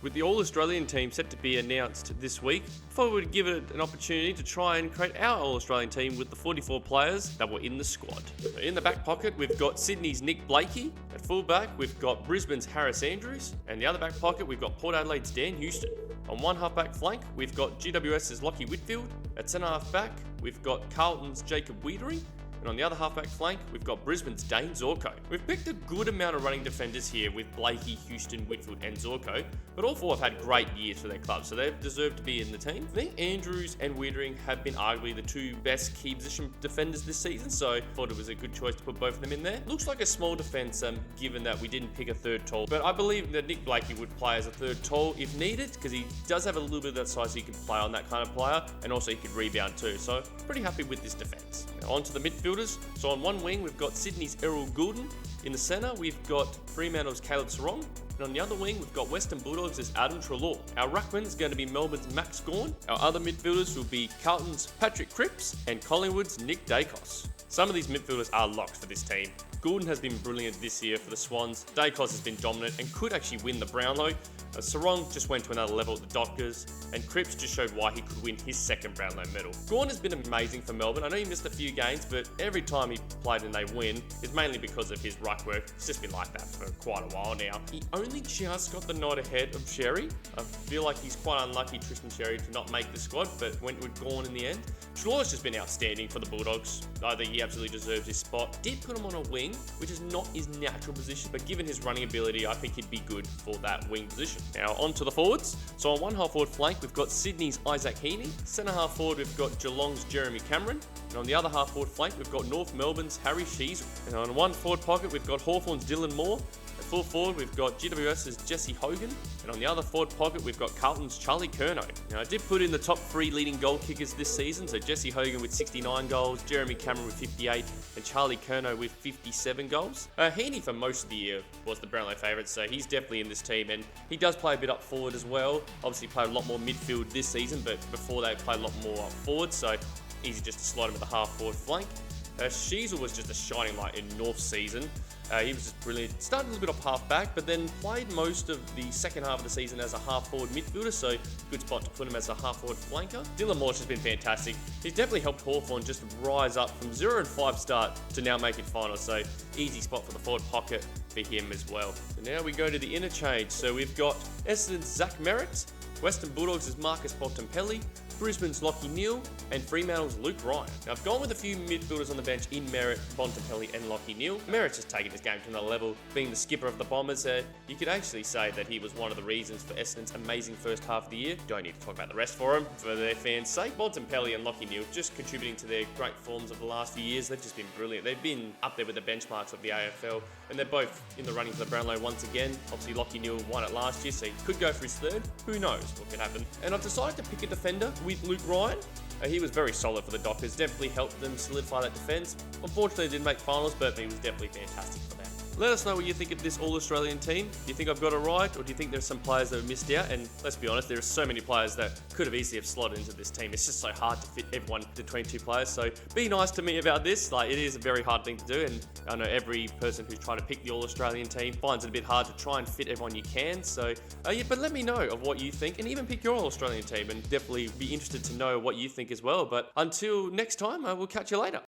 With the All-Australian team set to be announced this week, I thought we would give it an opportunity to try and create our All-Australian team with the 44 players that were in the squad. In the back pocket, we've got Sydney's Nick Blakey. At fullback, we've got Brisbane's Harris Andrews. And the other back pocket, we've got Port Adelaide's Dan Houston. On one half-back flank, we've got GWS's Lachie Whitfield. At centre-half back, we've got Carlton's Jacob Wiedering. And on the other halfback flank, we've got Brisbane's Dane Zorko. We've picked a good amount of running defenders here with Blakey, Houston, Whitfield and Zorko, but all four have had great years for their clubs, so they've deserved to be in the team. I think Andrews and Wiedering have been arguably the two best key position defenders this season, so I thought it was a good choice to put both of them in there. Looks like a small defence given that we didn't pick a third tall, but I believe that Nick Blakey would play as a third tall if needed, because he does have a little bit of that size so he can play on that kind of player, and also he could rebound too, so pretty happy with this defence. Now on to the midfielders. So on one wing, we've got Sydney's Errol Goulden. In the centre, we've got Fremantle's Caleb Sarong. And on the other wing, we've got Western Bulldogs' Adam Treloar. Our ruckman is going to be Melbourne's Max Gawn. Our other midfielders will be Carlton's Patrick Cripps and Collingwood's Nick Dacos. Some of these midfielders are locked for this team. Goulden has been brilliant this year for the Swans. Dacos has been dominant and could actually win the Brownlow. Sarong just went to another level at the Dockers, and Cripps just showed why he could win his second Brownlow medal. Gawn has been amazing for Melbourne. I know he missed a few games, but every time he played and they win, it's mainly because of his ruck work. It's just been like that for quite a while now. He only just got the nod ahead of Sherry. I feel like he's quite unlucky, Tristan Sherry, to not make the squad, but went with Gawn in the end. Treloar's just been outstanding for the Bulldogs. I think he absolutely deserves his spot. Did put him on a wing, which is not his natural position, but given his running ability, I think he'd be good for that wing position. Now on to the forwards. So on one half forward flank, we've got Sydney's Isaac Heaney. Centre half forward, we've got Geelong's Jeremy Cameron. And on the other half forward flank, we've got North Melbourne's Harry Sheezel. And on one forward pocket, we've got Hawthorn's Dylan Moore. At full forward, we've got GWS's Jesse Hogan. And on the other forward pocket, we've got Carlton's Charlie Curnow. Now, I did put in the top 3 leading goal kickers this season. So Jesse Hogan with 69 goals, Jeremy Cameron with 58, and Charlie Curnow with 57 goals. Heaney for most of the year was the Brownlow favourite, so he's definitely in this team. And he does play a bit up forward as well. Obviously played a lot more midfield this season, but before they played a lot more up forward. So easy just to slide him at the half forward flank. Sheezel was just a shining light in North's season. He was just brilliant. Started a little bit off half back, but then played most of the second half of the season as a half forward midfielder, so good spot to put him as a half forward flanker. Dylan Moore's just been fantastic. He's definitely helped Hawthorn just rise up from 0-5 start to now making finals, so easy spot for the forward pocket for him as well. So now we go to the interchange. So we've got Essendon's Zach Merritt, Western Bulldogs' Marcus Bontempelli, Brisbane's Lachie Neale, and Fremantle's Luke Ryan. Now, I've gone with a few midfielders on the bench in Merritt, Bontempelli, and Lachie Neale. Merritt's just taken his game to another level. Being the skipper of the Bombers, you could actually say that he was one of the reasons for Essendon's amazing first half of the year. Don't need to talk about the rest for him, for their fans' sake. Bontempelli and Lachie Neale just contributing to their great forms of the last few years. They've just been brilliant. They've been up there with the benchmarks of the AFL, and they're both in the running for the Brownlow once again. Obviously, Lachie Neale won it last year, so he could go for his third. Who knows what could happen? And I've decided to pick a defender with Luke Ryan. He was very solid for the Dockers, definitely helped them solidify that defence. Unfortunately, they didn't make finals, but he was definitely fantastic for them. Let us know what you think of this All-Australian team. Do you think I've got it right, or do you think there's some players that have missed out? And let's be honest, there are so many players that could have easily have slotted into this team. It's just so hard to fit everyone between two players. So be nice to me about this. Like, it is a very hard thing to do, and I know every person who's trying to pick the All-Australian team finds it a bit hard to try and fit everyone you can. So yeah, but let me know of what you think, and even pick your All-Australian team, and definitely be interested to know what you think as well. But until next time, I will catch you later.